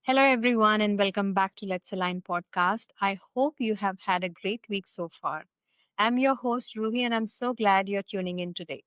Hello, everyone, and welcome back to Let's Align podcast. I hope you have had a great week so far. I'm your host, Ruhi, and I'm so glad you're tuning in today.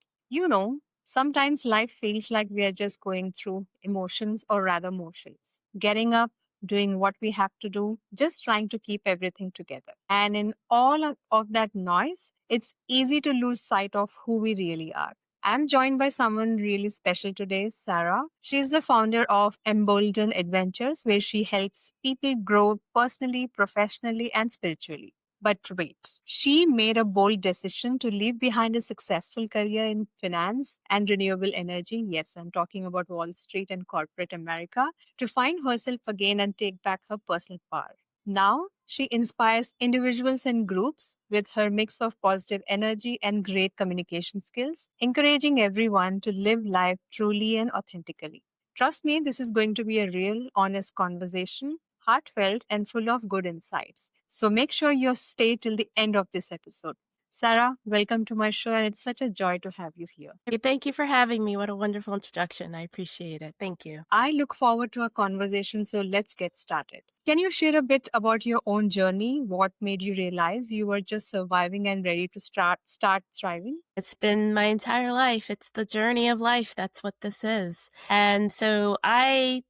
Sometimes life feels like we are just going through emotions or rather motions, getting up, doing what we have to do, just trying to keep everything together. And in all of that noise, it's easy to lose sight of who we really are. I'm joined by someone really special today, Sarah. She's the founder of Embolden Adventures, where she helps people grow personally, professionally, and spiritually. But wait, she made a bold decision to leave behind a successful career in finance and renewable energy. Yes, I'm talking about Wall Street and corporate America to find herself again and take back her personal power. Now, she inspires individuals and groups with her mix of positive energy and great communication skills, encouraging everyone to live life truly and authentically. Trust me, this is going to be a real, honest conversation, heartfelt, and full of good insights. So make sure you stay till the end of this episode. Sarah, welcome to my show, and it's such a joy to have you here. Hey, thank you for having me. What a wonderful introduction. I appreciate it. Thank you. I look forward to our conversation, so let's get started. Can you share a bit about your own journey? What made you realize you were just surviving and ready to start thriving? It's been my entire life. It's the journey of life. That's what this is. And so I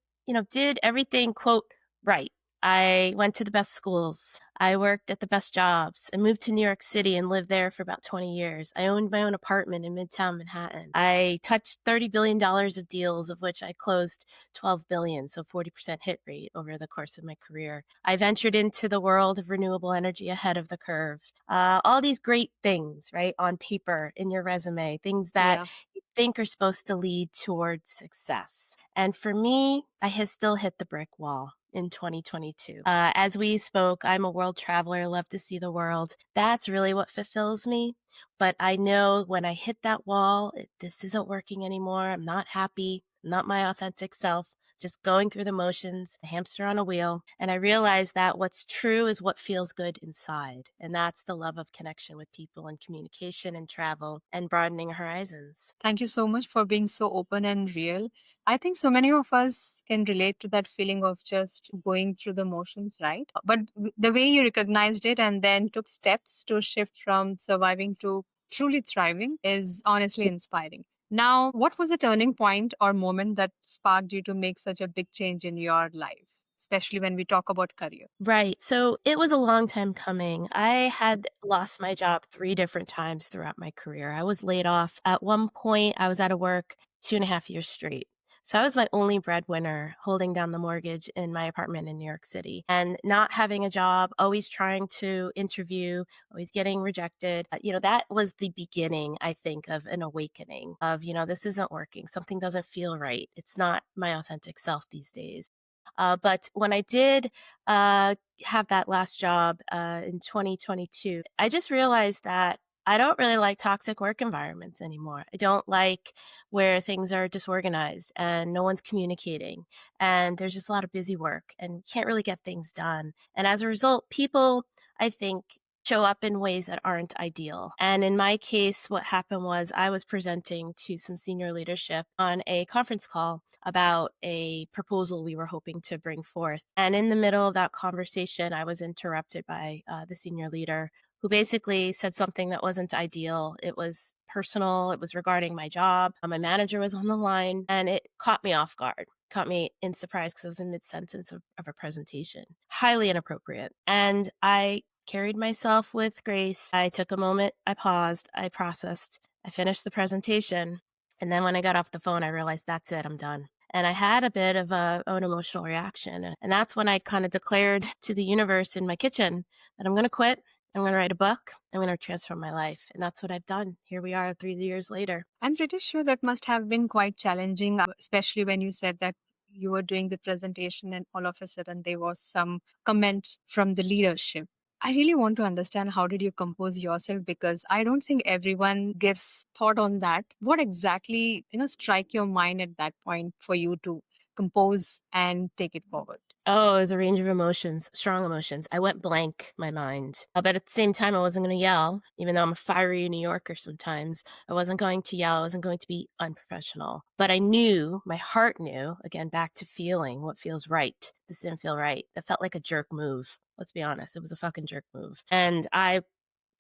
did everything, quote, right. I went to the best schools. I worked at the best jobs. I moved to New York City and lived there for about 20 years. I owned my own apartment in Midtown Manhattan. I touched $30 billion of deals, of which I closed 12 billion, so 40% hit rate over the course of my career. I ventured into the world of renewable energy ahead of the curve. All these great things, right, on paper, in your resume, things that Yeah. you think are supposed to lead towards success. And for me, I has still hit the brick wall in 2022. As we spoke, I'm a world traveler, love to see the world. That's really what fulfills me. But I know when I hit that wall, this isn't working anymore. I'm not happy, I'm not my authentic self, just going through the motions, a hamster on a wheel. And I realized that what's true is what feels good inside. And that's the love of connection with people and communication and travel and broadening horizons. Thank you so much for being so open and real. I think so many of us can relate to that feeling of just going through the motions, right? But the way you recognized it and then took steps to shift from surviving to truly thriving is honestly inspiring. Now, what was the turning point or moment that sparked you to make such a big change in your life, especially when we talk about career? Right. So it was a long time coming. I had lost my job 3 different times throughout my career. I was laid off. At one point, I was out of work 2.5 years straight. So I was my only breadwinner holding down the mortgage in my apartment in New York City and not having a job, always trying to interview, always getting rejected. That was the beginning, I think, of an awakening of, this isn't working. Something doesn't feel right. It's not my authentic self these days. But when I did have that last job in 2022, I just realized that I don't really like toxic work environments anymore. I don't like where things are disorganized and no one's communicating and there's just a lot of busy work and you can't really get things done. And as a result, people, I think, show up in ways that aren't ideal. And in my case, what happened was I was presenting to some senior leadership on a conference call about a proposal we were hoping to bring forth. And in the middle of that conversation, I was interrupted by the senior leader who basically said something that wasn't ideal. It was personal. It was regarding my job. My manager was on the line and it caught me off guard. Caught me in surprise because I was in mid-sentence of a presentation. Highly inappropriate. And I carried myself with grace. I took a moment, I paused, I processed, I finished the presentation. And then when I got off the phone, I realized that's it, I'm done. And I had a bit of an emotional reaction. And that's when I kind of declared to the universe in my kitchen that I'm going to quit. I'm going to write a book. I'm going to transform my life. And that's what I've done. Here we are 3 years later. I'm pretty sure that must have been quite challenging, especially when you said that you were doing the presentation and all of a sudden there was some comment from the leadership. I really want to understand how did you compose yourself because I don't think everyone gives thought on that. What exactly, strike your mind at that point for you to compose and take it forward? Oh, it was a range of emotions, strong emotions. I went blank, my mind. But at the same time, I wasn't going to yell, even though I'm a fiery New Yorker sometimes. I wasn't going to yell. I wasn't going to be unprofessional. But I knew, my heart knew, again, back to feeling what feels right. this didn't feel right. It felt like a jerk move. Let's be honest. It was a fucking jerk move. And I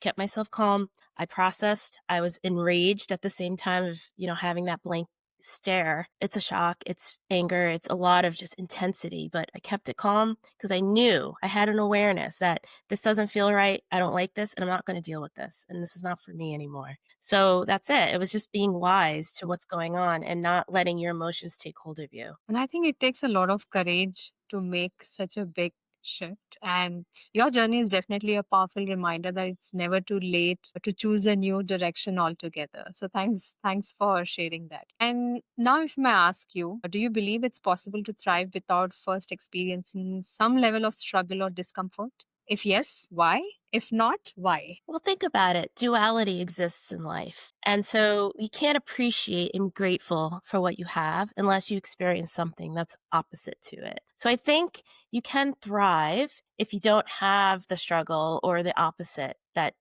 kept myself calm. I processed. I was enraged at the same time of, having that blank stare. It's a shock, it's anger, it's a lot of just intensity, but I kept it calm because I had an awareness that this doesn't feel right. I don't like this and I'm not going to deal with this. And this is not for me anymore. So that's it. It was just being wise to what's going on and not letting your emotions take hold of you. And I think it takes a lot of courage to make such a big shift. And your journey is definitely a powerful reminder that it's never too late to choose a new direction altogether. So thanks for sharing that. And now if I may ask you, do you believe it's possible to thrive without first experiencing some level of struggle or discomfort? If yes, why? If not, why? Well, think about it. Duality exists in life. And so you can't appreciate and grateful for what you have unless you experience something that's opposite to it. So I think you can thrive if you don't have the struggle or the opposite that,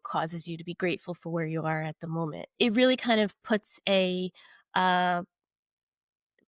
causes you to be grateful for where you are at the moment. It really kind of puts uh,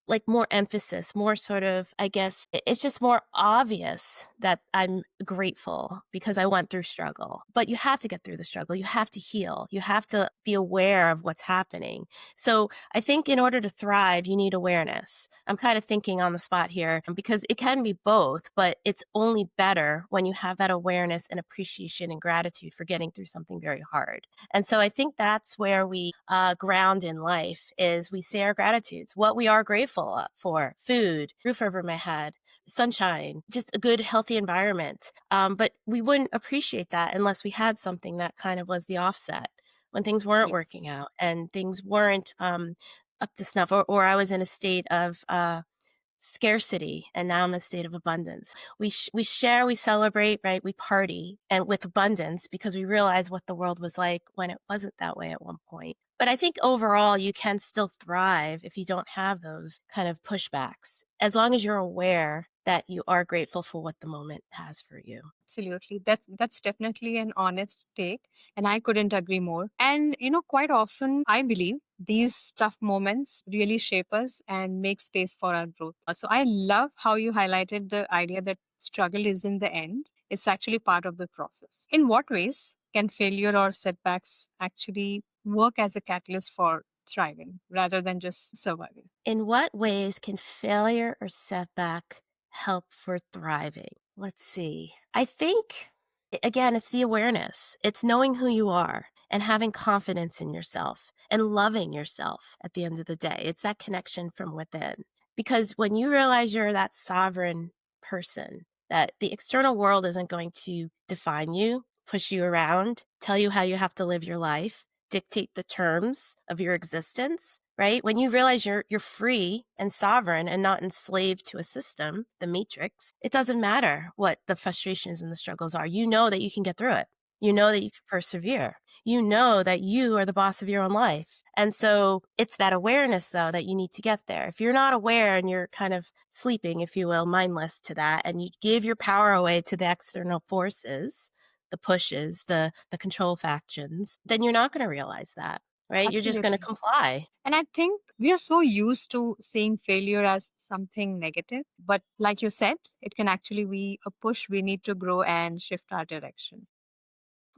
like more emphasis, more sort of, I guess, it's just more obvious that I'm grateful because I went through struggle. But you have to get through the struggle. You have to heal. You have to be aware of what's happening. So I think in order to thrive, you need awareness. I'm kind of thinking on the spot here because it can be both, but it's only better when you have that awareness and appreciation and gratitude for getting through something very hard. And so I think that's where we ground in life is we say our gratitudes, what we are grateful for: food, roof over my head, sunshine, just a good, healthy environment. But we wouldn't appreciate that unless we had something that kind of was the offset when things weren't Yes. working out and things weren't up to snuff, or I was in a state of scarcity and now I'm in a state of abundance. We share, we celebrate, right? We party and with abundance because we realize what the world was like when it wasn't that way at one point. But I think overall you can still thrive if you don't have those kind of pushbacks, as long as you're aware that you are grateful for what the moment has for you. Absolutely. That's definitely an honest take. And I couldn't agree more. And quite often I believe these tough moments really shape us and make space for our growth. So I love how you highlighted the idea that struggle is in the end. It's actually part of the process. In what ways can failure or setbacks actually work as a catalyst for thriving rather than just surviving? In what ways can failure or setback help for thriving? Let's see. I think, again, it's the awareness. It's knowing who you are and having confidence in yourself and loving yourself at the end of the day. It's that connection from within. Because when you realize you're that sovereign person, that the external world isn't going to define you, push you around, tell you how you have to live your life, dictate the terms of your existence, right? When you realize you're free and sovereign and not enslaved to a system, the matrix, it doesn't matter what the frustrations and the struggles are. You know that you can get through it. You know that you can persevere. You know that you are the boss of your own life. And so it's that awareness, though, that you need to get there. If you're not aware and you're kind of sleeping, if you will, mindless to that, and you give your power away to the external forces, the pushes, the control factions, then you're not going to realize that, right? You're just going to Absolutely. comply. And I think we are so used to seeing failure as something negative. But like you said, it can actually be a push we need to grow and shift our direction.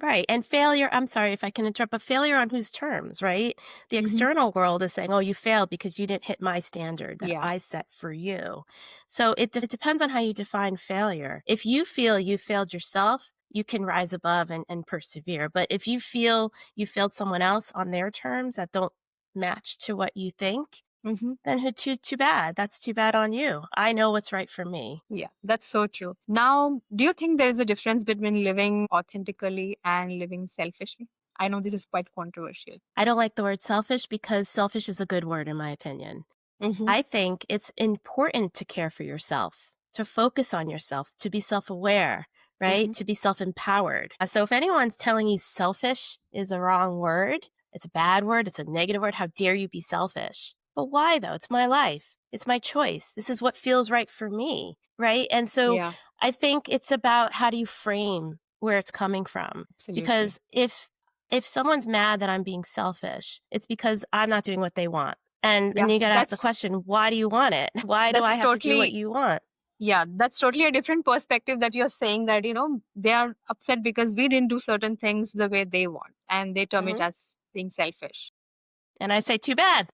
Right. And failure, I'm sorry if I can interrupt, but failure on whose terms, right? The Hmm. external world is saying, oh, you failed because you didn't hit my standard that Yeah. I set for you. So it depends on how you define failure. If you feel you failed yourself, you can rise above and persevere. But if you feel you failed someone else on their terms that don't match to what you think, Hmm. then too bad. That's too bad on you. I know what's right for me. Yeah, that's so true. Now, do you think there is a difference between living authentically and living selfishly? I know this is quite controversial. I don't like the word selfish because selfish is a good word in my opinion. Hmm. I think it's important to care for yourself, to focus on yourself, to be self aware, right? Hmm. To be self empowered. So if anyone's telling you selfish is a wrong word, it's a bad word, it's a negative word, how dare you be selfish? But why though? It's my life. It's my choice. This is what feels right for me, right? And so Yeah, I think it's about how do you frame where it's coming from? absolutely. Because if someone's mad that I'm being selfish, it's because I'm not doing what they want. And Yeah, you got to ask the that's question, why do you want it? Why do I that's have to do what totally you want? Yeah, that's totally a different perspective that you're saying that, they are upset because we didn't do certain things the way they want and they term it Mhm. as being selfish. And I say, "Too bad."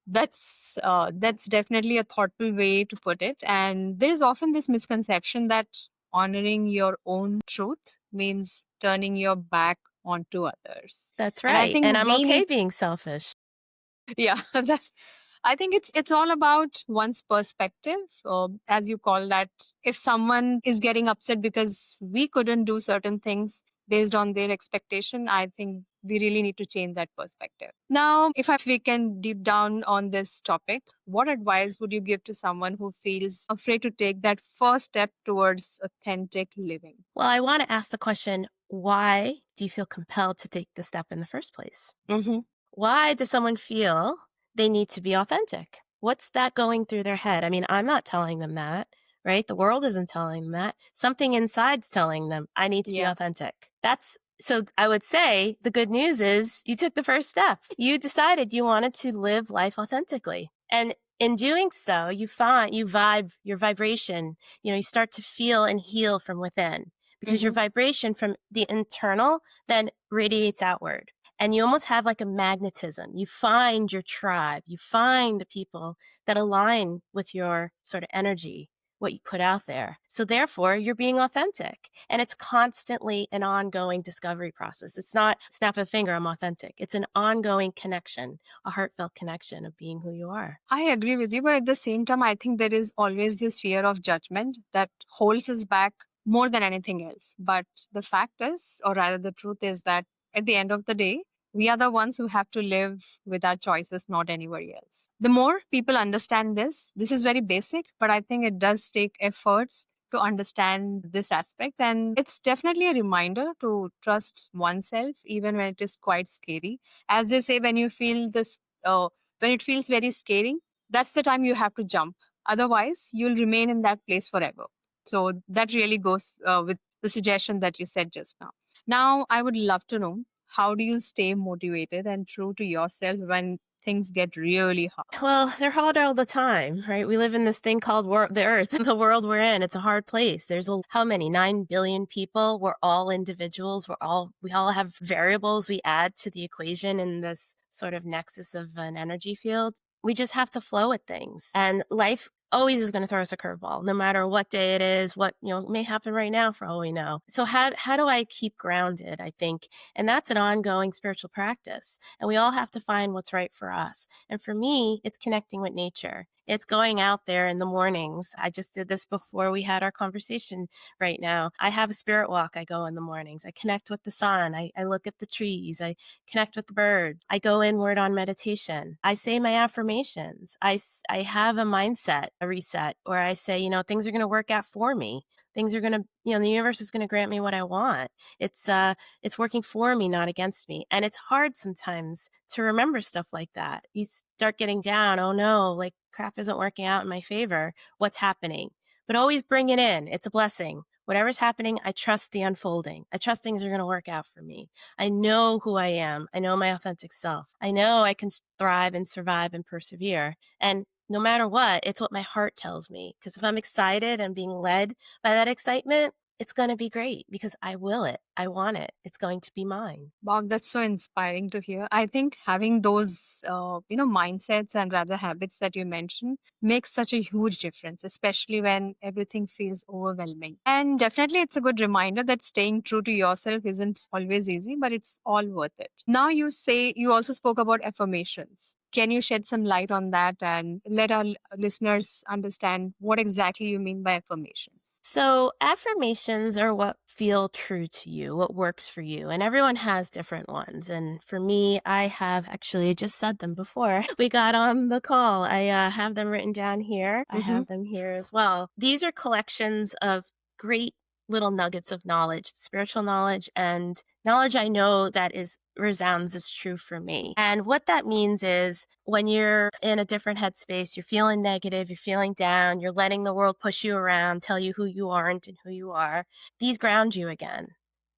That's definitely a thoughtful way to put it. And there is often this misconception that honoring your own truth means turning your back onto others. That's And I right, and think I'm we okay need being selfish. yeah, that's I think it's all about one's perspective, as you call that. If someone is getting upset because we couldn't do certain things based on their expectation, I think we really need to change that perspective. Now, if we can deep down on this topic, what advice would you give to someone who feels afraid to take that first step towards authentic living? Well, I wanna ask the question, why do you feel compelled to take the step in the first place? Mm-hmm. Why does someone feel they need to be authentic? What's that going through their head? I mean, I'm not telling them that, right? The world isn't telling them that. Something inside's telling them, I need to be Yeah. authentic. So I would say the good news is you took the first step. You decided you wanted to live life authentically. And in doing so, you vibe your vibration, you start to feel and heal from within because your Mm-hmm. vibration from the internal then radiates outward and you almost have like a magnetism. You find your tribe, you find the people that align with your sort of energy, what you put out there. So therefore, you're being authentic. And it's constantly an ongoing discovery process. It's not snap a finger, I'm authentic. It's an ongoing connection, a heartfelt connection of being who you are. I agree with you, but at the same time, I think there is always this fear of judgment that holds us back more than anything else. But the fact is, or rather, the truth is that at the end of the day, we are the ones who have to live with our choices, not anybody else. The more people understand this is very basic, but I think it does take efforts to understand this aspect. And it's definitely a reminder to trust oneself, even when it is quite scary. As they say, when you feel this. When it feels very scary, that's the time you have to jump. Otherwise, you'll remain in that place forever. So that really goes with the suggestion that you said just now. Now, I would love to know, how do you stay motivated and true to yourself when things get really hard? Well, they're hard all the time, right? We live in this thing called the earth and the world we're in. It's a hard place. How many? 9 billion people. We're all individuals. We all have variables we add to the equation in this sort of nexus of an energy field. We just have to flow with things. And life always is going to throw us a curveball, no matter what day it is, what, may happen right now for all we know. So how do I keep grounded, I think? And that's an ongoing spiritual practice. And we all have to find what's right for us. And for me, it's connecting with nature. It's going out there in the mornings. I just did this before we had our conversation right now. I have a spirit walk. I go in the mornings. I connect with the sun. I look at the trees. I connect with the birds. I go inward on meditation. I say my affirmations. I have a mindset, a reset, where I say, things are going to work out for me. Things are going to, the universe is going to grant me what I want. It's working for me, not against me. And it's hard sometimes to remember stuff like that. You start getting down. Oh no, like crap isn't working out in my favor. What's happening? But always bring it in. It's a blessing. Whatever's happening, I trust the unfolding. I trust things are going to work out for me. I know who I am. I know my authentic self. I know I can thrive and survive and persevere. And no matter what, it's what my heart tells me. Because if I'm excited and being led by that excitement, it's going to be great because I will it. I want it. It's going to be mine. Bob, that's so inspiring to hear. I think having those, mindsets and rather habits that you mentioned makes such a huge difference, especially when everything feels overwhelming. And definitely, it's a good reminder that staying true to yourself isn't always easy, but it's all worth it. Now, you also spoke about affirmations. Can you shed some light on that and let our listeners understand what exactly you mean by affirmations? So, affirmations are what feel true to you, what works for you. And everyone has different ones. And for me, I have actually just said them before we got on the call. I have them written down here. I Mm-hmm. have them here as well. These are collections of great little nuggets of knowledge, spiritual knowledge, and knowledge I know that is resounds as true for me. And what that means is when you're in a different headspace, you're feeling negative, you're feeling down, you're letting the world push you around, tell you who you aren't and who you are. These ground you again.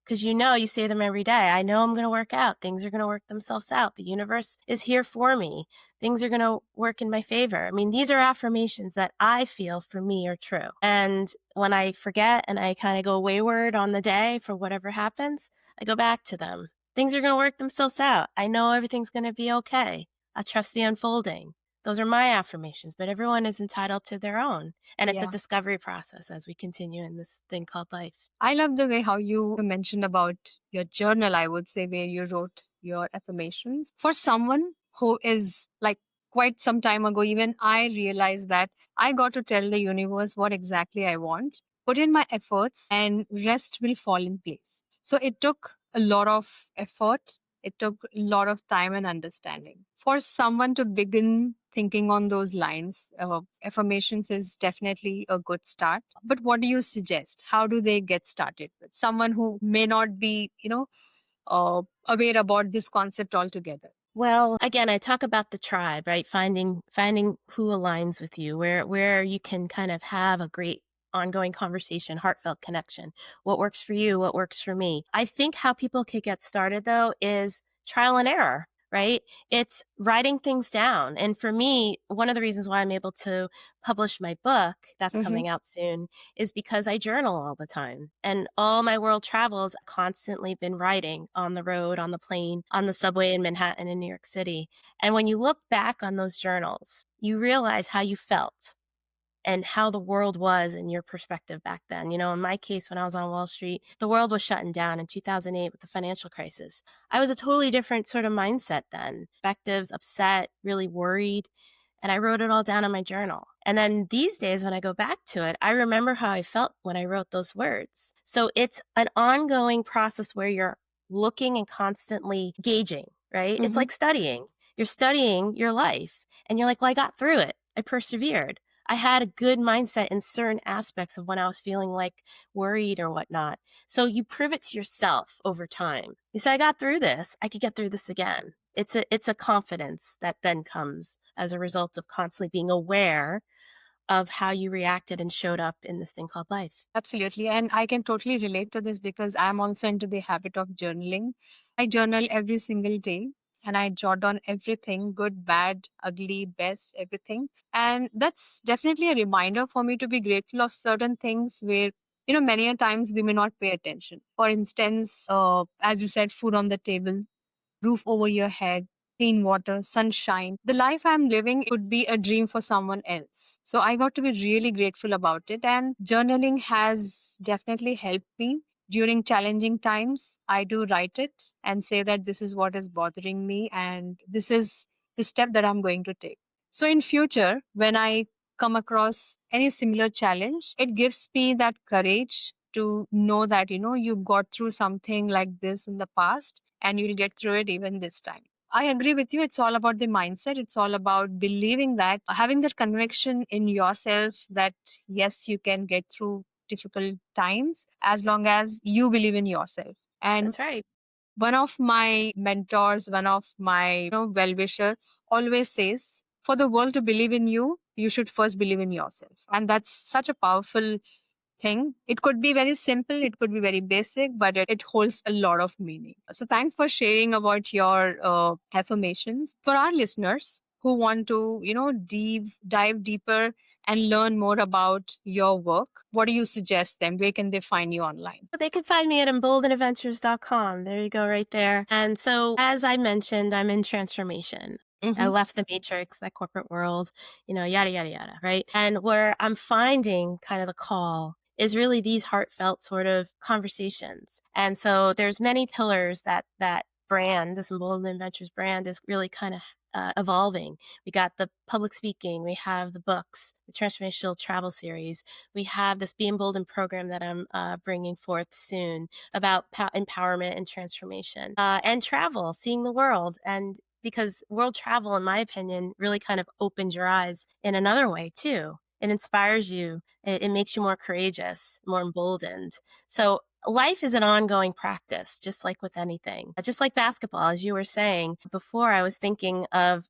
because you say them every day. I know I'm going to work out. Things are going to work themselves out. The universe is here for me. Things are going to work in my favor. I mean, these are affirmations that I feel for me are true. And when I forget and I kind of go wayward on the day for whatever happens, I go back to them. Things are going to work themselves out. I know everything's going to be okay. I trust the unfolding. Those are my affirmations, but everyone is entitled to their own. And it's a Yeah. discovery process as we continue in this thing called life. I love the way how you mentioned about your journal, I would say, where you wrote your affirmations. For someone who is like quite some time ago, even I realized that I got to tell the universe what exactly I want, put in my efforts, and rest will fall in place. So it took a lot of effort. It took a lot of time and understanding. For someone to begin thinking on those lines, affirmations is definitely a good start. But what do you suggest? How do they get started with someone who may not be, aware about this concept altogether? Well, again, I talk about the tribe, right? Finding who aligns with you, where you can kind of have a great ongoing conversation, heartfelt connection. What works for you, what works for me. I think how people could get started though is trial and error, right? It's writing things down. And for me, one of the reasons why I'm able to publish my book that's Mm-hmm. coming out soon is because I journal all the time. And all my world travels, I've constantly been writing on the road, on the plane, on the subway in Manhattan and New York City. And when you look back on those journals, you realize how you felt and how the world was in your perspective back then. In my case, when I was on Wall Street, the world was shutting down in 2008 with the financial crisis. I was a totally different sort of mindset then. Perspectives, upset, really worried. And I wrote it all down in my journal. And then these days, when I go back to it, I remember how I felt when I wrote those words. So it's an ongoing process where you're looking and constantly gauging, right? It's Mm-hmm. like studying. You're studying your life and you're like, well, I got through it. I persevered. I had a good mindset in certain aspects of when I was feeling like worried or whatnot. So you prove it to yourself over time. You say, I got through this. I could get through this again. It's a confidence that then comes as a result of constantly being aware of how you reacted and showed up in this thing called life. Absolutely. And I can totally relate to this because I'm also into the habit of journaling. I journal every single day and I jot down everything good, bad, ugly, best, everything. And that's definitely a reminder for me to be grateful of certain things where, many a times we may not pay attention. For instance, as you said, food on the table, roof over your head, clean water, sunshine. The life I'm living could be a dream for someone else. So I got to be really grateful about it. And journaling has definitely helped me during challenging times. I do write it and say that this is what is bothering me and this is the step that I'm going to take. So in future, when I come across any similar challenge, it gives me that courage to know that, you got through something like this in the past and you'll get through it even this time. I agree with you. It's all about the mindset. It's all about believing that, having that conviction in yourself that yes, you can get through difficult times as long as you believe in yourself. And That's right. one of my mentors, one of my well-wisher always says, for the world to believe in you, you should first believe in yourself. And that's such a powerful thing. It could be very simple, it could be very basic, but it holds a lot of meaning. So, thanks for sharing about your affirmations. For our listeners who want to, dive deeper and learn more about your work, what do you suggest them? Where can they find you online? They can find me at emboldenadventures.com. There you go, right there. And so, as I mentioned, I'm in transformation. I Mm-hmm. left the matrix, that corporate world, yada, yada, yada, right? And where I'm finding kind of the call is really these heartfelt sort of conversations. And so there's many pillars that brand, this Emboldened Adventures brand is really kind of evolving. We got the public speaking, we have the books, the transformational travel series, we have this Be Emboldened program that I'm bringing forth soon about empowerment and transformation and travel, seeing the world. And because world travel, in my opinion, really kind of opens your eyes in another way too. It inspires you. It makes you more courageous, more emboldened. So life is an ongoing practice, just like with anything. Just like basketball, as you were saying before, I was thinking of,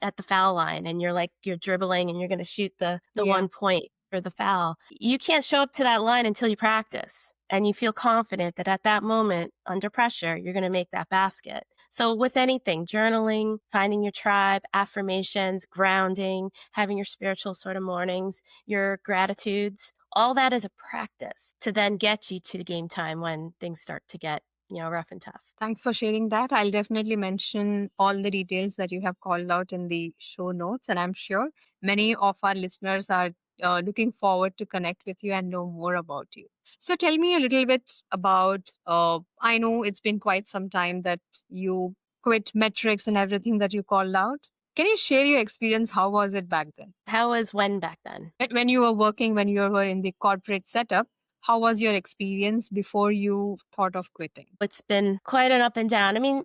at the foul line and you're dribbling and you're going to shoot the Yeah. 1 point for the foul. You can't show up to that line until you practice. And you feel confident that at that moment, under pressure, you're going to make that basket. So, with anything, journaling, finding your tribe, affirmations, grounding, having your spiritual sort of mornings, your gratitudes, all that is a practice to then get you to the game time when things start to get, rough and tough. Thanks for sharing that. I'll definitely mention all the details that you have called out in the show notes. And I'm sure many of our listeners are looking forward to connect with you and know more about you. So tell me a little bit about, I know it's been quite some time that you quit metrics and everything that you called out. Can you share your experience? How was it back then? How was when back then? When you were working, when you were in the corporate setup, how was your experience before you thought of quitting? It's been quite an up and down. I mean,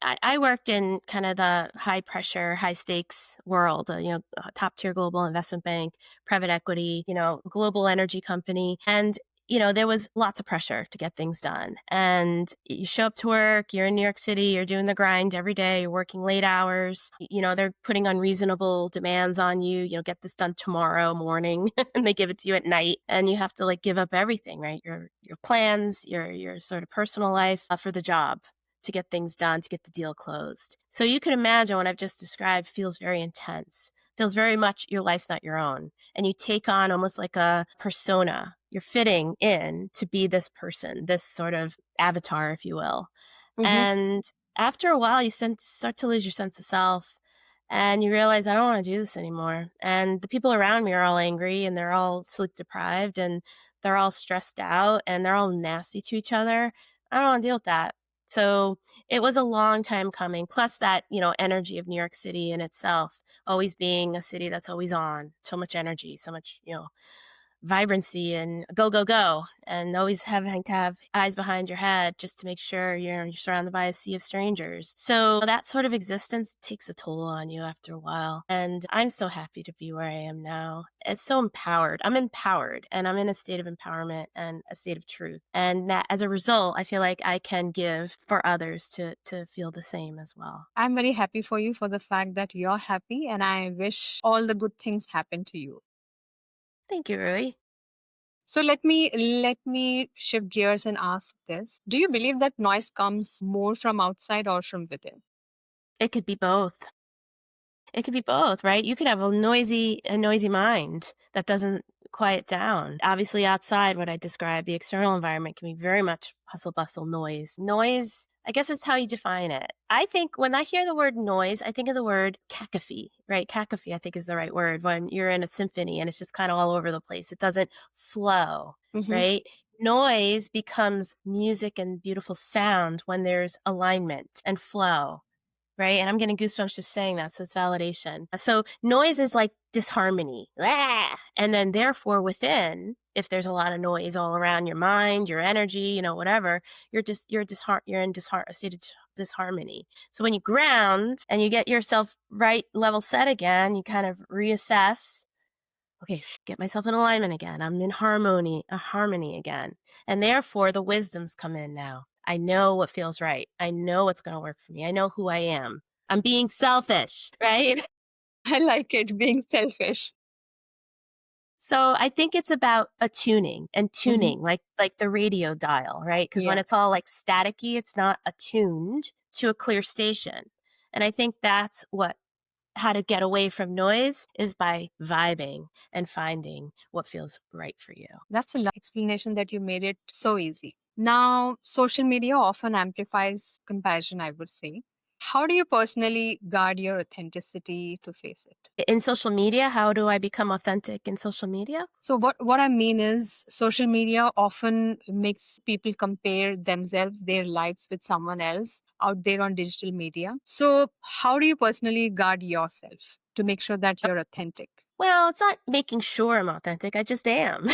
I worked in kind of the high pressure, high stakes world, top tier global investment bank, private equity, global energy company. And there was lots of pressure to get things done. And you show up to work, you're in New York City, you're doing the grind every day, you're working late hours. They're putting unreasonable demands on you, get this done tomorrow morning and they give it to you at night and you have to like give up everything, right? Your plans, your sort of personal life for the job to get things done, to get the deal closed. So you can imagine what I've just described feels very intense, feels very much your life's not your own. And you take on almost like a persona. You're fitting in to be this person, this sort of avatar, if you will. Hmm. And after a while, you start to lose your sense of self and you realize, I don't want to do this anymore. And the people around me are all angry and they're all sleep deprived and they're all stressed out and they're all nasty to each other. I don't want to deal with that. So it was a long time coming. Plus that, energy of New York City in itself, always being a city that's always on, so much energy, so much, vibrancy and go, go, go, and always having to have eyes behind your head just to make sure you're surrounded by a sea of strangers. So that sort of existence takes a toll on you after a while. And I'm so happy to be where I am now. It's so empowered. I'm empowered and I'm in a state of empowerment and a state of truth. And that as a result, I feel like I can give for others to feel the same as well. I'm very happy for you for the fact that you're happy, and I wish all the good things happen to you. Thank you, Rui. So let me shift gears and ask this. Do you believe that noise comes more from outside or from within? It could be both. It could be both, right? You could have a noisy mind that doesn't quiet down. Obviously, outside, what I described, the external environment can be very much hustle bustle noise. Noise, I guess it's how you define it. I think when I hear the word noise, I think of the word cacophony, right? Cacophony, I think is the right word when you're in a symphony and it's just kind of all over the place. It doesn't flow, Hmm. right? Noise becomes music and beautiful sound when there's alignment and flow, right? And I'm getting goosebumps just saying that. So it's validation. So noise is like disharmony. "Ah!" And then therefore within, if there's a lot of noise all around your mind, your energy, whatever, you're in a state of disharmony. So when you ground and you get yourself right level set again, you kind of reassess, okay, get myself in alignment again. I'm in harmony again. And therefore the wisdoms come in now. I know what feels right. I know what's going to work for me. I know who I am. I'm being selfish, right? I like it being selfish. So I think it's about attuning and Hmm. tuning, like the radio dial, right? Because when Yeah. it's all like staticky, it's not attuned to a clear station. And I think that's what how to get away from noise is by vibing and finding what feels right for you. That's a explanation that you made it so easy. Now, social media often amplifies comparison, I would say. How do you personally guard your authenticity to face it? In social media, how do I become authentic in social media? So what I mean is social media often makes people compare themselves, their lives with someone else out there on digital media. So how do you personally guard yourself to make sure that you're authentic? Well, it's not making sure I'm authentic. I just am.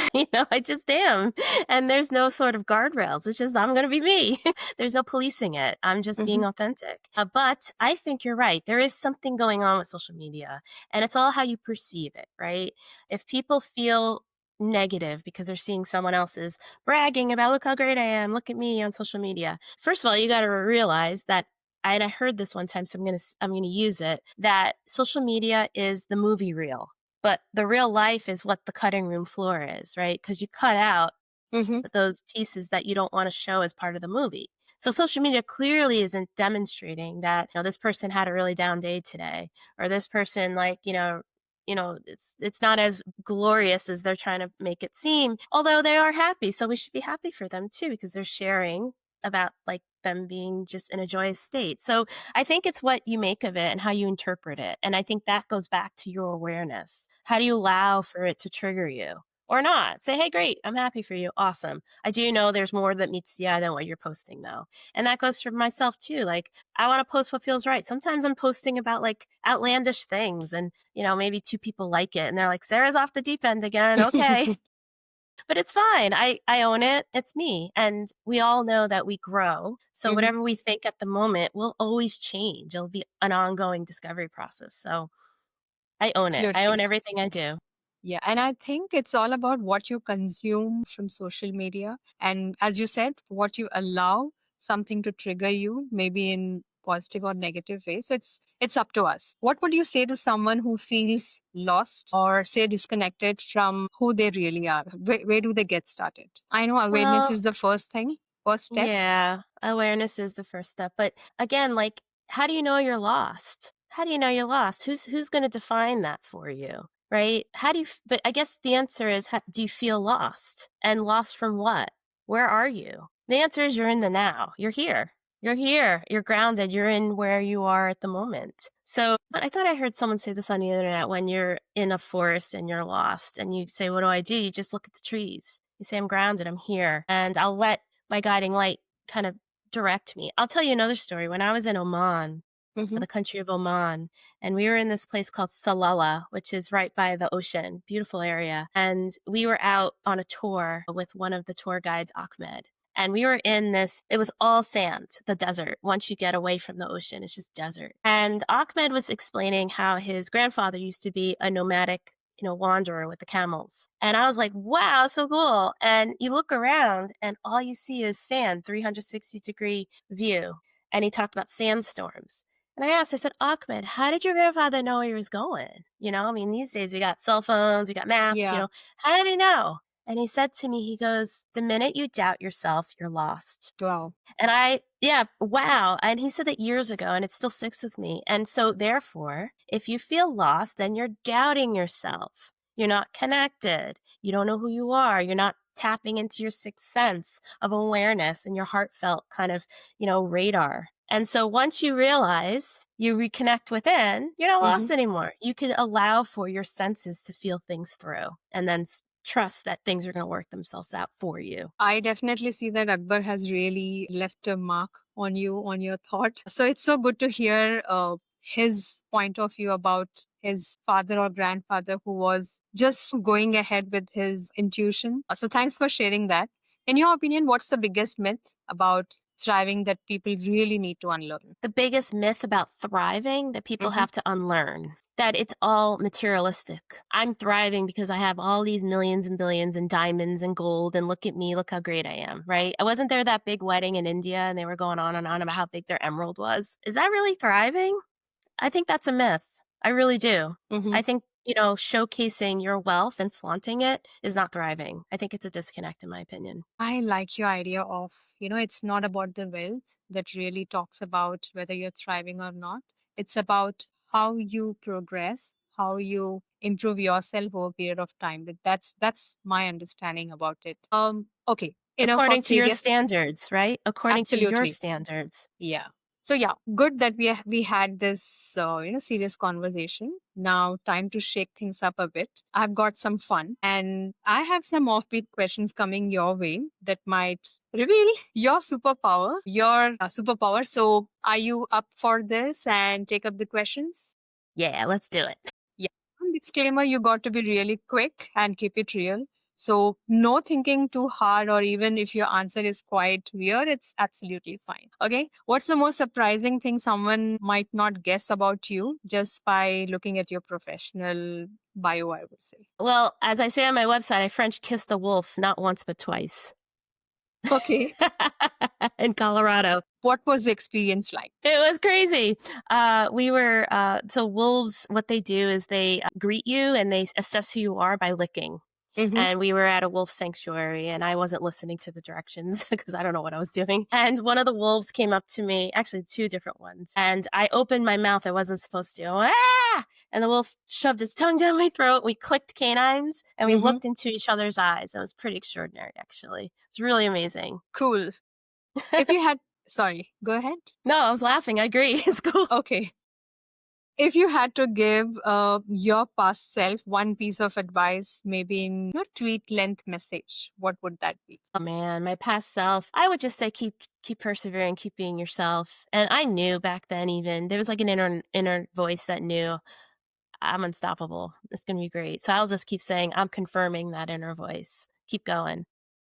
I just am. And there's no sort of guardrails. It's just, I'm going to be me. There's no policing it. I'm just Hmm. being authentic. But I think you're right. There is something going on with social media, and it's all how you perceive it, right? If people feel negative because they're seeing someone else's bragging about, look how great I am, look at me on social media. First of all, you got to realize that, and I heard this one time, so I'm going to use it, that social media is the movie reel, but the real life is what the cutting room floor is, right? Because you cut out Mm-hmm. those pieces that you don't want to show as part of the movie. So social media clearly isn't demonstrating that, this person had a really down day today, or this person, like, it's not as glorious as they're trying to make it seem, although they are happy. So we should be happy for them too, because they're sharing about, like, them being just in a joyous state. So I think it's what you make of it and how you interpret it. And I think that goes back to your awareness. How do you allow for it to trigger you? Or not. Say, "Hey, great, I'm happy for you. Awesome. I do know there's more that meets the eye than what you're posting, though." And that goes for myself too. Like, I want to post what feels right. Sometimes I'm posting about, like, outlandish things, and maybe two people like it, and they're like, "Sarah's off the deep end again." Okay. But it's fine. I own it. It's me. And we all know that we grow. So Mm-hmm. whatever we think at the moment will always change. It'll be an ongoing discovery process. So I own it. I own Absolutely. everything I do. Yeah, and I think it's all about what you consume from social media. And as you said, what you allow something to trigger you, maybe in positive or negative way. So it's up to us. What would you say to someone who feels lost or say disconnected from who they really are? Where do they get started? I know awareness Well, is the first thing, first step. yeah, awareness is the first step, but again, like, how do you know you're lost? How do you know you're lost? Who's gonna define that for you, right? How do you f but I guess the answer is, ho do you feel lost? And lost from what? Where are you? The answer is you're in the now. You're here. You're here. You're grounded. You're in where you are at the moment. So, I thought I heard someone say this on the internet: when you're in a forest and you're lost and you say, "What do I do?" You just look at the trees. You say, "I'm grounded. I'm here, and I'll let my guiding light kind of direct me." I'll tell you another story. When I was in Oman, Mm-hmm. the country of Oman, and we were in this place called Salalah, which is right by the ocean, beautiful area. And we were out on a tour with one of the tour guides, Ahmed. And we were in this, it was all sand, the desert. Once you get away from the ocean, it's just desert. And Ahmed was explaining how his grandfather used to be a nomadic, wanderer with the camels. And I was like, wow, so cool. And you look around and all you see is sand, 360-degree view. And he talked about sandstorms. And I asked, I said, Ahmed, how did your grandfather know where he was going? I mean, these days we got cell phones, we got maps, Yeah. how did he know? And he said to me, he goes, the minute you doubt yourself, you're lost. Wow. And yeah, wow. And he said that years ago, and it still sticks with me. And so, therefore, if you feel lost, then you're doubting yourself. You're not connected. You don't know who you are. You're not tapping into your sixth sense of awareness and your heartfelt kind of, radar. And so, once you realize you reconnect within, you're not Mm-hmm. lost anymore. You can allow for your senses to feel things through, and then trust that things are going to work themselves out for you. I definitely see that Akbar has really left a mark on you, on your thought. So it's so good to hear his point of view about his father or grandfather who was just going ahead with his intuition. So thanks for sharing that. In your opinion, what's the biggest myth about thriving that people really need to unlearn? The biggest myth about thriving that people Mm-hmm. have to unlearn, that it's all materialistic. I'm thriving because I have all these millions and billions and diamonds and gold, and look at me, look how great I am, right? I wasn't there that big wedding in India and they were going on and on about how big their emerald was. Is that really thriving? I think that's a myth. I really do. Mm-hmm. I think, showcasing your wealth and flaunting it is not thriving. I think it's a disconnect, in my opinion. I like your idea of, it's not about the wealth that really talks about whether you're thriving or not. It's about how you progress, how you improve yourself over a period of time. That's my understanding about it. Okay. Enough of According to your serious. standards, right? According to your Absolutely. standards. Yeah. So yeah, good that we had this serious conversation. Now time to shake things up a bit. I've got some fun and I have some offbeat questions coming your way that might reveal your superpower. So are you up for this and take up the questions? Yeah, let's do it. Yeah. Disclaimer, you got to be really quick and keep it real. So no thinking too hard, or even if your answer is quite weird, it's absolutely fine. Okay. What's the most surprising thing someone might not guess about you just by looking at your professional bio, I would say? Well, as I say on my website, I French kissed a wolf not once but twice Okay. in Colorado. What was the experience like? It was crazy. So wolves, what they do is they greet you and they assess who you are by licking. Mm-hmm. and we were at a wolf sanctuary, and I wasn't listening to the directions because I don't know what I was doing. And one of the wolves came up to me, actually two different ones, and I opened my mouth. I wasn't supposed to. Ah! And the wolf shoved his tongue down my throat. We clicked canines and we Mm-hmm. looked into each other's eyes. It was pretty extraordinary, actually. It's really amazing. Cool. If you had, sorry, go ahead. No, I was laughing. I agree. It's cool. Okay. If you had to give your past self one piece of advice, maybe in your tweet length message, what would that be? Oh man, my past self, I would just say keep persevering, keep being yourself. And I knew back then even there was like an inner voice that knew I'm unstoppable. It's going to be great. So I'll just keep saying I'm confirming that inner voice. Keep going.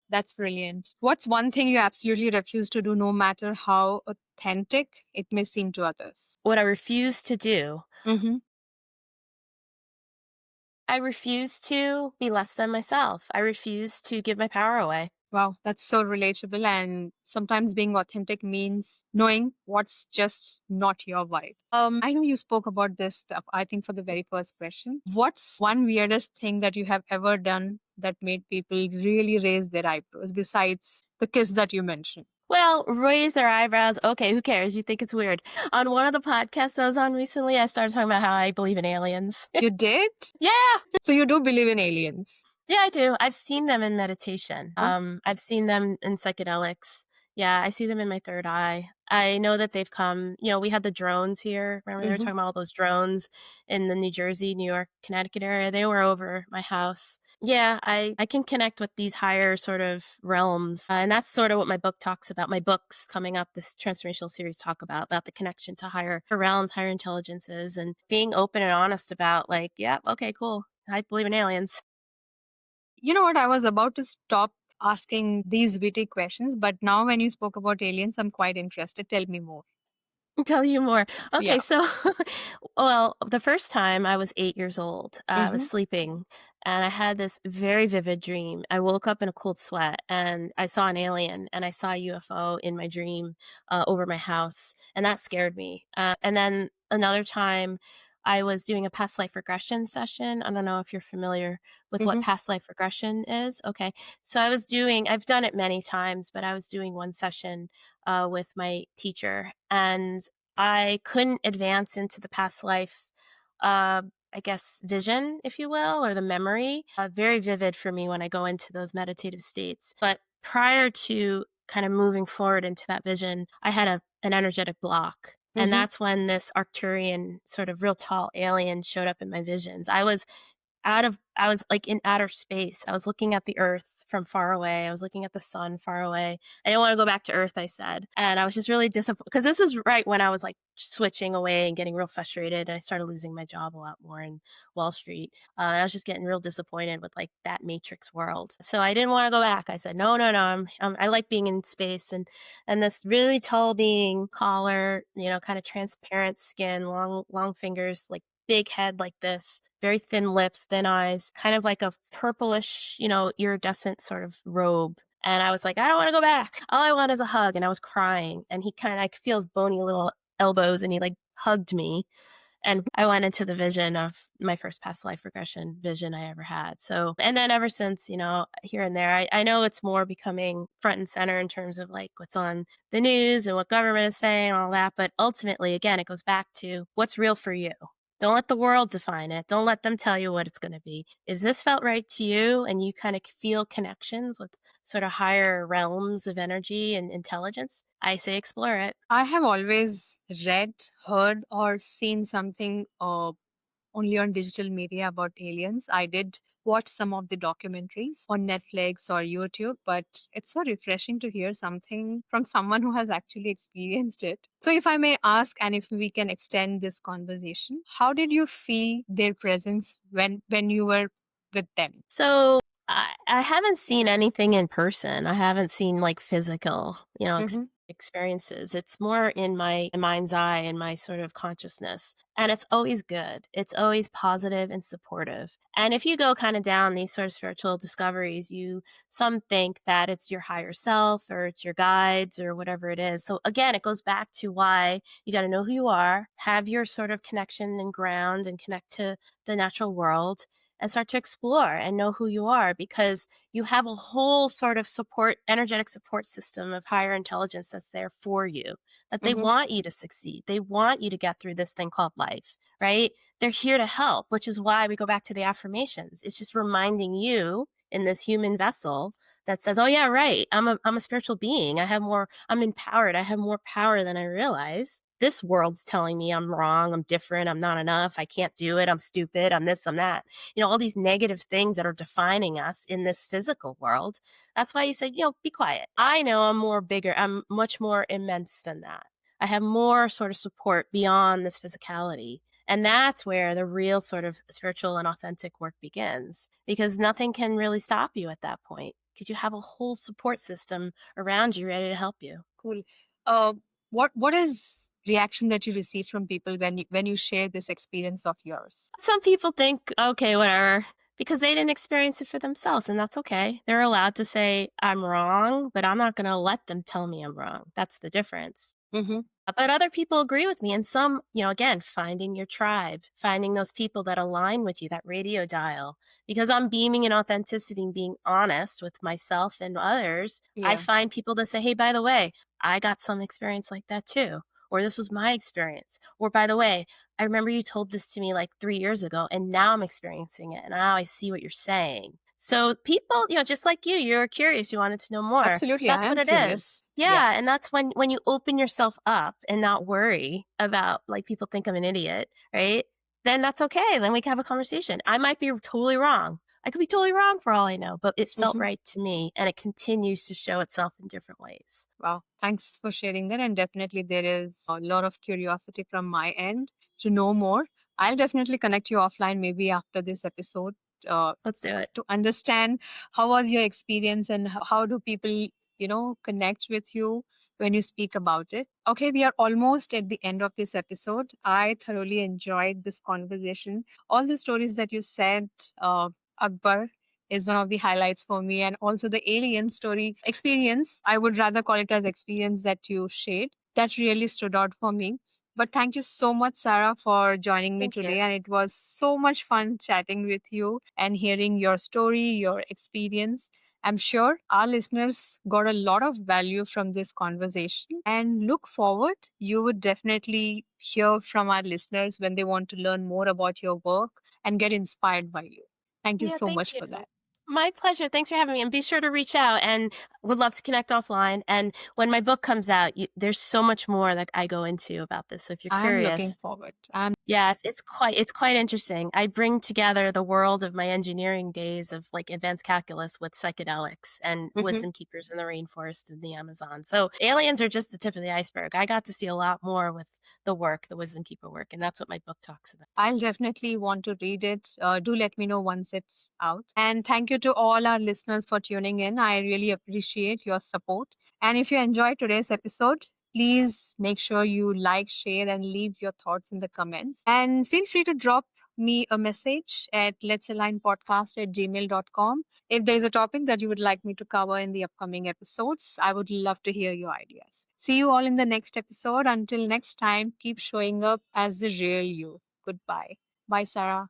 That's brilliant. What's one thing you absolutely refuse to do, no matter how authentic it may seem to others? What I refuse to do, Mm-hmm. I refuse to be less than myself. I refuse to give my power away. Wow, that's so relatable. And sometimes being authentic means knowing what's just not your vibe. I know you spoke about this stuff, I think, for the very first question. What's one weirdest thing that you have ever done that made people really raise their eyebrows besides the kiss that you mentioned? Well, raise their eyebrows. Okay, who cares? You think it's weird. On one of the podcasts I was on recently, I started talking about how I believe in aliens. You did? Yeah. So you do believe in aliens? Yeah, I do. I've seen them in meditation. Huh? I've seen them in psychedelics. Yeah, I see them in my third eye. I know that they've come, we had the drones here. Remember they were Mm-hmm. talking about all those drones in the New Jersey, New York, Connecticut area. They were over my house. Yeah, I can connect with these higher sort of realms. And that's sort of what my book talks about. My books coming up, this transformational series talk about the connection to higher realms, higher intelligences, and being open and honest about like, yeah, okay, cool. I believe in aliens. You know what? I was about to stop asking these witty questions, but now when you spoke about aliens, I'm quite interested. Tell me more. Tell you more. Okay, Yeah. so, well, the first time I was 8 years old, I was Mm-hmm. sleeping and I had this very vivid dream. I woke up in a cold sweat and I saw an alien and I saw a UFO in my dream over my house, and that scared me. And then another time, I was doing a past life regression session. I don't know if you're familiar with what Mm-hmm. past life regression is. Okay. So I've done it many times, but I was doing one session with my teacher, and I couldn't advance into the past life, uh, I guess, vision, if you will, or the memory. Very vivid for me when I go into those meditative states. But prior to kind of moving forward into that vision, I had an energetic block. And Mm-hmm. that's when this Arcturian, sort of real tall alien showed up in my visions. I was like in outer space. I was looking at the earth from far away. I was looking at the sun far away. I didn't want to go back to earth, I said. And I was just really disappointed because this is right when I was like switching away and getting real frustrated. And I started losing my job a lot more in Wall Street. I was just getting real disappointed with like that matrix world. So I didn't want to go back. I said, no, no, no. I like being in space. And this really tall being, collar, kind of transparent skin, long fingers, like big head like this, very thin lips, thin eyes, kind of like a purplish, iridescent sort of robe. And I was like, I don't want to go back. All I want is a hug. And I was crying. And he kind of, I could feel his bony little elbows and he like hugged me. And I went into the vision of my first past life regression vision I ever had. So, and then ever since, here and there, I know it's more becoming front and center in terms of like what's on the news and what government is saying, and all that. But ultimately, again, it goes back to what's real for you. Don't let the world define it. Don't let them tell you what it's going to be. If this felt right to you and you kind of feel connections with sort of higher realms of energy and intelligence, I say explore it. I have always read, heard, or seen something only on digital media about aliens. I did watch some of the documentaries on Netflix or YouTube, but it's so refreshing to hear something from someone who has actually experienced it. So, if I may ask, and if we can extend this conversation, how did you feel their presence when you were with them? So I haven't seen anything in person. I haven't seen like physical, Mm-hmm. experiences. It's more in my mind's eye and my sort of consciousness. And it's always good. It's always positive and supportive. And if you go kind of down these sort of spiritual discoveries, some think that it's your higher self or it's your guides or whatever it is. So again, it goes back to why you got to know who you are, have your sort of connection and ground and connect to the natural world, and start to explore and know who you are, because you have a whole sort of support, energetic support system of higher intelligence that's there for you, that they Mm-hmm. want you to succeed. They want you to get through this thing called life, right? They're here to help, which is why we go back to the affirmations. It's just reminding you in this human vessel that says, "Oh yeah, right. I'm a spiritual being. I'm empowered. I have more power than I realize. This world's telling me I'm wrong, I'm different, I'm not enough, I can't do it, I'm stupid, I'm this, I'm that." All these negative things that are defining us in this physical world. That's why you say, be quiet. I know I'm more bigger. I'm much more immense than that. I have more sort of support beyond this physicality. And that's where the real sort of spiritual and authentic work begins, because nothing can really stop you at that point, because you have a whole support system around you ready to help you. Cool. Uh, what is reaction that you receive from people when you share this experience of yours? Some people think, okay, whatever, because they didn't experience it for themselves, and that's okay. They're allowed to say, I'm wrong, but I'm not going to let them tell me I'm wrong. That's the difference. Mm-hmm. But other people agree with me. And some, again, finding your tribe, finding those people that align with you, that radio dial. Because I'm beaming in authenticity and being honest with myself and others, I Yeah. find people that say, hey, by the way, I got some experience like that too. Or this was my experience. Or by the way, I remember you told this to me like 3 years ago, and now I'm experiencing it. And now I see what you're saying. So people, just like you're curious, you wanted to know more. Absolutely, I That's am what it is. curious. Yeah. Yeah, and that's when you open yourself up and not worry about, like, people think I'm an idiot, right? Then that's okay, then we can have a conversation. I might be totally wrong. I could be totally wrong for all I know, but it felt Mm-hmm. right to me, and it continues to show itself in different ways. Wow. Thanks for sharing that. And definitely, there is a lot of curiosity from my end to know more. I'll definitely connect you offline, maybe after this episode, Let's do it. to understand how was your experience and how do people, connect with you when you speak about it. Okay, we are almost at the end of this episode. I thoroughly enjoyed this conversation. All the stories that you said, Akbar, is one of the highlights for me, and also the alien story experience. I would rather call it as experience that you shared. That really stood out for me. But thank you so much, Sarah, for joining me Thank you. today. And it was so much fun chatting with you and hearing your story, your experience. I'm sure our listeners got a lot of value from this conversation and look forward. You would definitely hear from our listeners when they want to learn more about your work and get inspired by you. Thank you Yeah, so thank much you. for that. My pleasure. Thanks for having me, and be sure to reach out, and would love to connect offline. And when my book comes out, there's so much more that I go into about this. So if you're I'm looking curious, forward. I'm yeah, it's quite interesting. I bring together the world of my engineering days of like advanced calculus with psychedelics and Mhm. wisdom keepers in the rainforest of the Amazon. So aliens are just the tip of the iceberg. I got to see a lot more with the wisdom keeper work, and that's what my book talks about. I'll definitely want to read it. Do let me know once it's out. And thank you to all our listeners for tuning in. I really appreciate your support. And if you enjoyed today's episode, please make sure you like, share, and leave your thoughts in the comments. And feel free to drop me a message at let's align podcast at gmail.com. If there is a topic that you would like me to cover in the upcoming episodes, I would love to hear your ideas. See you all in the next episode. Until next time, keep showing up as the real you. Goodbye. Bye, Sarah.